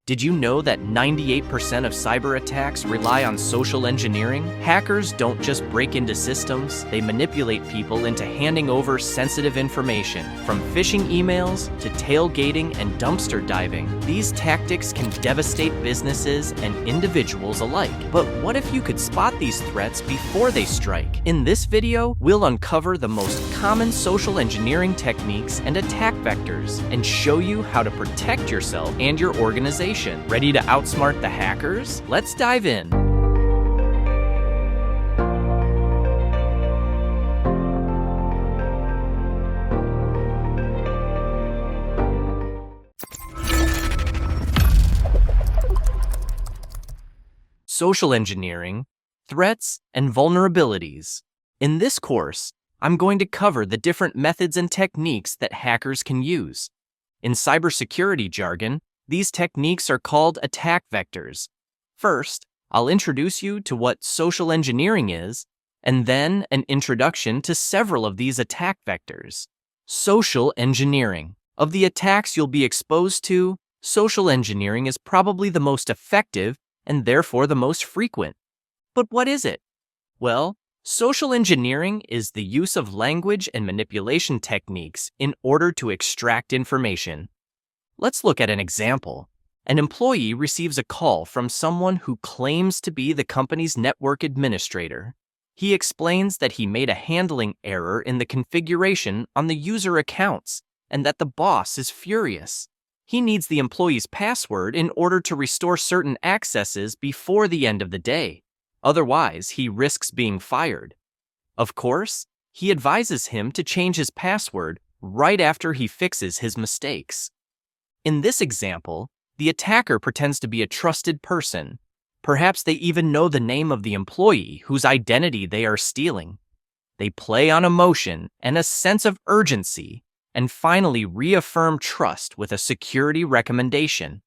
Did you know that 98% of cyber attacks rely on social engineering? Hackers don't just break into systems, they manipulate people into handing over sensitive information. From phishing emails to tailgating and dumpster diving, these tactics can devastate businesses and individuals alike. But what if you could spot these threats before they strike? In this video, we'll uncover the most common social engineering techniques and attack vectors and show you how to protect yourself and your organization. Ready to outsmart the hackers? Let's dive in. Social engineering, threats, and vulnerabilities. In this course, I'm going to cover the different methods and techniques that hackers can use. In cybersecurity jargon, these techniques are called attack vectors. First, I'll introduce you to what social engineering is, and then an introduction to several of these attack vectors. Social engineering. Of the attacks you'll be exposed to, social engineering is probably the most effective and therefore the most frequent. But what is it? Well, social engineering is the use of language and manipulation techniques in order to extract information. Let's look at an example. An employee receives a call from someone who claims to be the company's network administrator. He explains that he made a handling error in the configuration on the user accounts and that the boss is furious. He needs the employee's password in order to restore certain accesses before the end of the day. Otherwise, he risks being fired. Of course, he advises him to change his password right after he fixes his mistakes. In this example, the attacker pretends to be a trusted person. Perhaps they even know the name of the employee whose identity they are stealing. They play on emotion and a sense of urgency, and finally reaffirm trust with a security recommendation.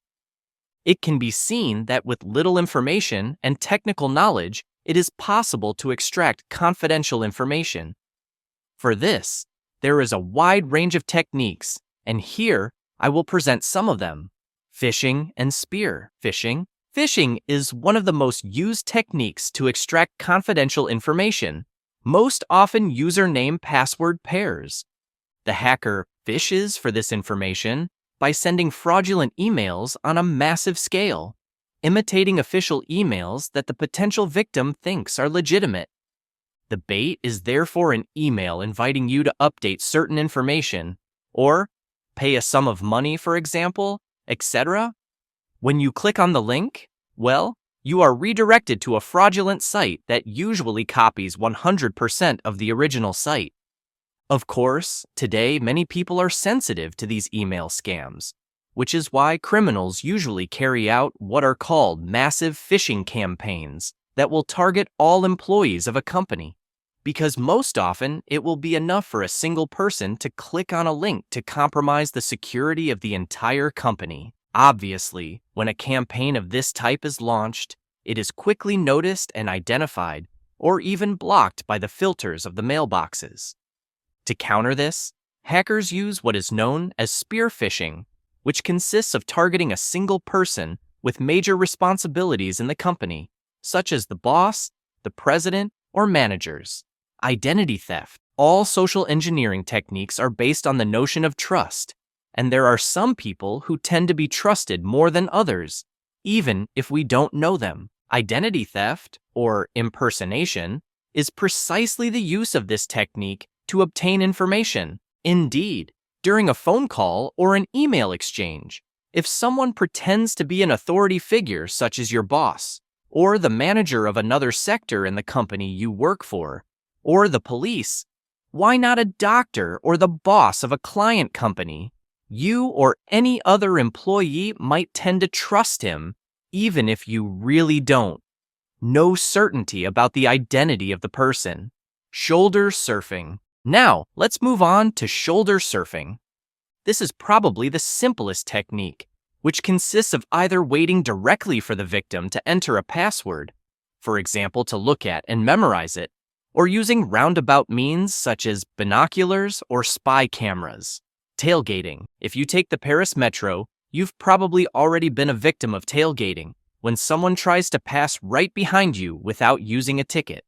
It can be seen that with little information and technical knowledge, it is possible to extract confidential information. For this, there is a wide range of techniques, and here I will present some of them. Phishing and spear phishing. Phishing is one of the most used techniques to extract confidential information, most often username-password pairs. The hacker fishes for this information by sending fraudulent emails on a massive scale, imitating official emails that the potential victim thinks are legitimate. The bait is therefore an email inviting you to update certain information, or pay a sum of money, for example, etc. When you click on the link, well, you are redirected to a fraudulent site that usually copies 100% of the original site. Of course, today many people are sensitive to these email scams, which is why criminals usually carry out what are called massive phishing campaigns that will target all employees of a company. Because most often, it will be enough for a single person to click on a link to compromise the security of the entire company. Obviously, when a campaign of this type is launched, it is quickly noticed and identified, or even blocked by the filters of the mailboxes. To counter this, hackers use what is known as spear phishing, which consists of targeting a single person with major responsibilities in the company, such as the boss, the president, or managers. Identity theft. All social engineering techniques are based on the notion of trust, and there are some people who tend to be trusted more than others, even if we don't know them. Identity theft, or impersonation, is precisely the use of this technique to obtain information. Indeed, during a phone call or an email exchange, if someone pretends to be an authority figure such as your boss, or the manager of another sector in the company you work for, or the police, why not a doctor or the boss of a client company? You or any other employee might tend to trust him, even if you really don't. No certainty about the identity of the person. Shoulder surfing. Now, let's move on to shoulder surfing. This is probably the simplest technique, which consists of either waiting directly for the victim to enter a password, for example, to look at and memorize it, or using roundabout means such as binoculars or spy cameras. Tailgating. If you take the Paris Metro, You've probably already been a victim of tailgating, when someone tries to pass right behind you without using a ticket.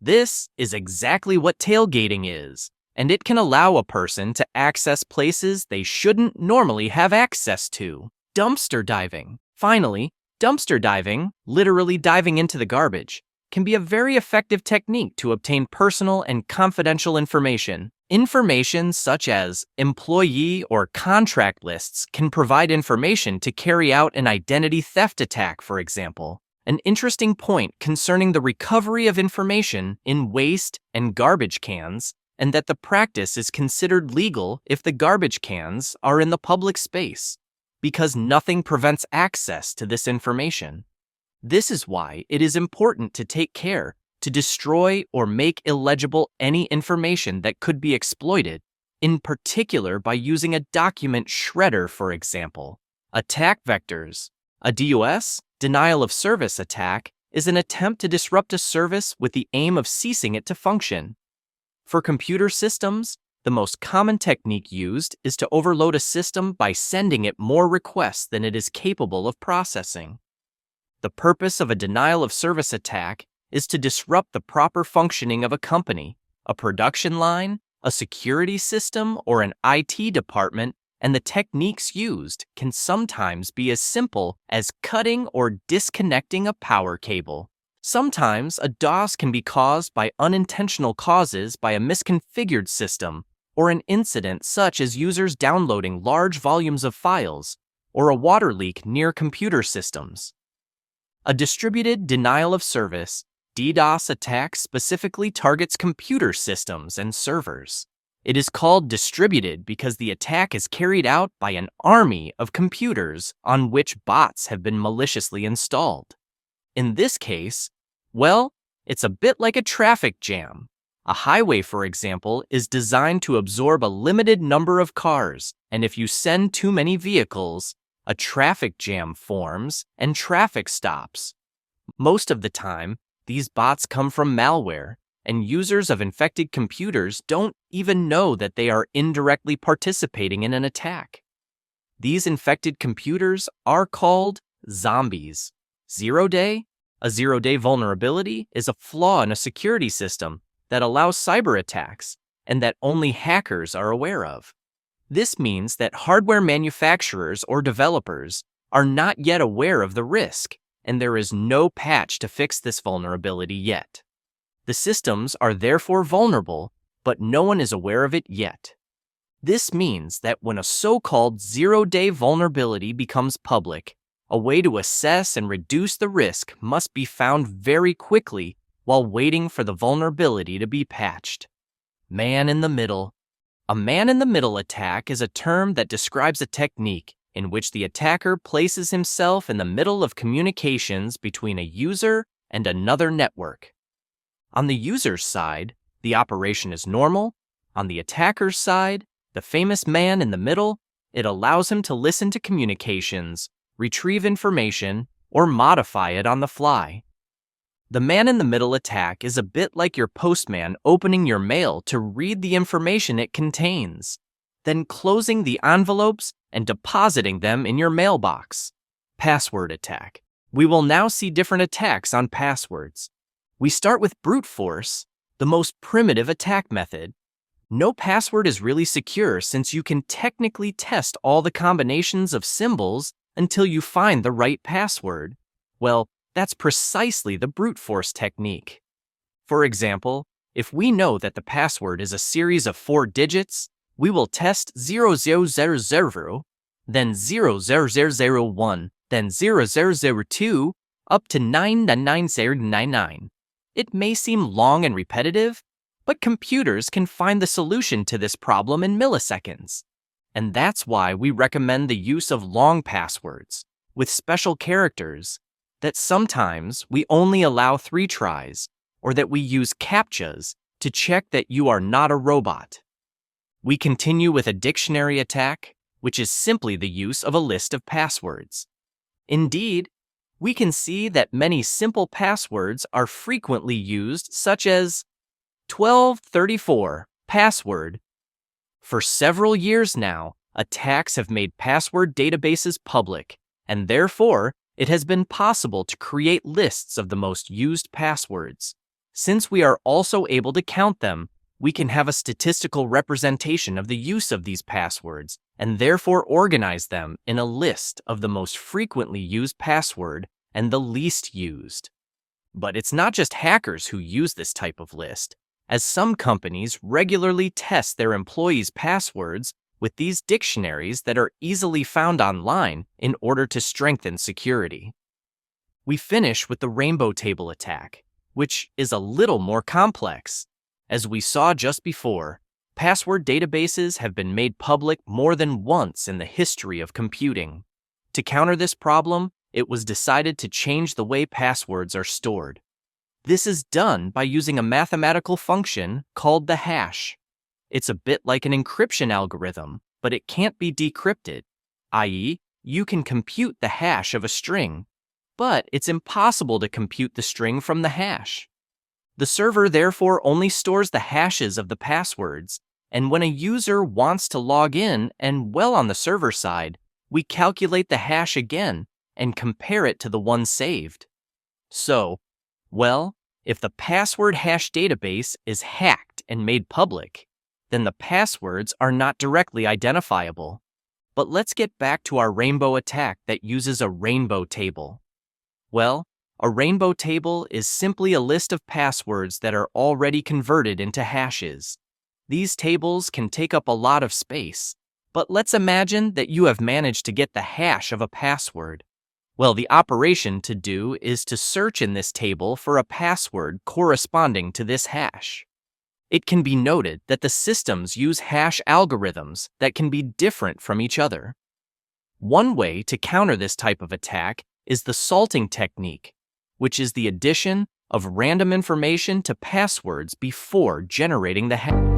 This is exactly what tailgating is, and it can allow a person to access places they shouldn't normally have access to. Dumpster diving. Finally, dumpster diving, literally diving into the garbage, can be a very effective technique to obtain personal and confidential information. Information such as employee or contract lists can provide information to carry out an identity theft attack, for example. An interesting point concerning the recovery of information in waste and garbage cans, and that the practice is considered legal if the garbage cans are in the public space, because nothing prevents access to this information. This is why it is important to take care to destroy or make illegible any information that could be exploited, in particular by using a document shredder, for example. Attack vectors. A DDoS, denial of service attack, is an attempt to disrupt a service with the aim of ceasing it to function. For computer systems, the most common technique used is to overload a system by sending it more requests than it is capable of processing. The purpose of a denial of service attack is to disrupt the proper functioning of a company, a production line, a security system, or an IT department, and the techniques used can sometimes be as simple as cutting or disconnecting a power cable. Sometimes a DOS can be caused by unintentional causes by a misconfigured system, or an incident such as users downloading large volumes of files, or a water leak near computer systems. A distributed denial of service, DDoS attack specifically targets computer systems and servers. It is called distributed because the attack is carried out by an army of computers on which bots have been maliciously installed. In this case, well, it's a bit like a traffic jam. A highway, for example, is designed to absorb a limited number of cars, and if you send too many vehicles, a traffic jam forms and traffic stops. Most of the time, these bots come from malware, and users of infected computers don't even know that they are indirectly participating in an attack. These infected computers are called zombies. A zero-day vulnerability is a flaw in a security system that allows cyber attacks and that only hackers are aware of. This means that hardware manufacturers or developers are not yet aware of the risk, and there is no patch to fix this vulnerability yet. The systems are therefore vulnerable, but no one is aware of it yet. This means that when a so-called zero-day vulnerability becomes public, a way to assess and reduce the risk must be found very quickly while waiting for the vulnerability to be patched. Man in the middle. A man-in-the-middle attack is a term that describes a technique in which the attacker places himself in the middle of communications between a user and another network. On the user's side, the operation is normal. On the attacker's side, the famous man in the middle, it allows him to listen to communications, retrieve information, or modify it on the fly. The man-in-the-middle attack is a bit like your postman opening your mail to read the information it contains, then closing the envelopes and depositing them in your mailbox. Password attack. We will now see different attacks on passwords. We start with brute force, the most primitive attack method. No password is really secure since you can technically test all the combinations of symbols until you find the right password. Well, that's precisely the brute force technique. For example, if we know that the password is a series of 4 digits, we will test 0000, then 00001, then 0002, up to 99999. It may seem long and repetitive, but computers can find the solution to this problem in milliseconds. And that's why we recommend the use of long passwords, with special characters, that sometimes we only allow 3 tries, or that we use CAPTCHAs to check that you are not a robot. We continue with a dictionary attack, which is simply the use of a list of passwords. Indeed, we can see that many simple passwords are frequently used, such as 1234 password. For several years now, attacks have made password databases public, and therefore, it has been possible to create lists of the most used passwords. Since we are also able to count them, we can have a statistical representation of the use of these passwords and therefore organize them in a list of the most frequently used password and the least used. But it's not just hackers who use this type of list, as some companies regularly test their employees' passwords with these dictionaries that are easily found online in order to strengthen security. We finish with the rainbow table attack, which is a little more complex. As we saw just before, password databases have been made public more than once in the history of computing. To counter this problem, it was decided to change the way passwords are stored. This is done by using a mathematical function called the hash. It's a bit like an encryption algorithm, but it can't be decrypted, i.e., you can compute the hash of a string, but it's impossible to compute the string from the hash. The server therefore only stores the hashes of the passwords, and when a user wants to log in and well on the server side, we calculate the hash again and compare it to the one saved. So, well, if the password hash database is hacked and made public, then the passwords are not directly identifiable. But let's get back to our rainbow attack that uses a rainbow table. Well, a rainbow table is simply a list of passwords that are already converted into hashes. These tables can take up a lot of space, but let's imagine that you have managed to get the hash of a password. Well, the operation to do is to search in this table for a password corresponding to this hash. It can be noted that the systems use hash algorithms that can be different from each other. One way to counter this type of attack is the salting technique, which is the addition of random information to passwords before generating the hash.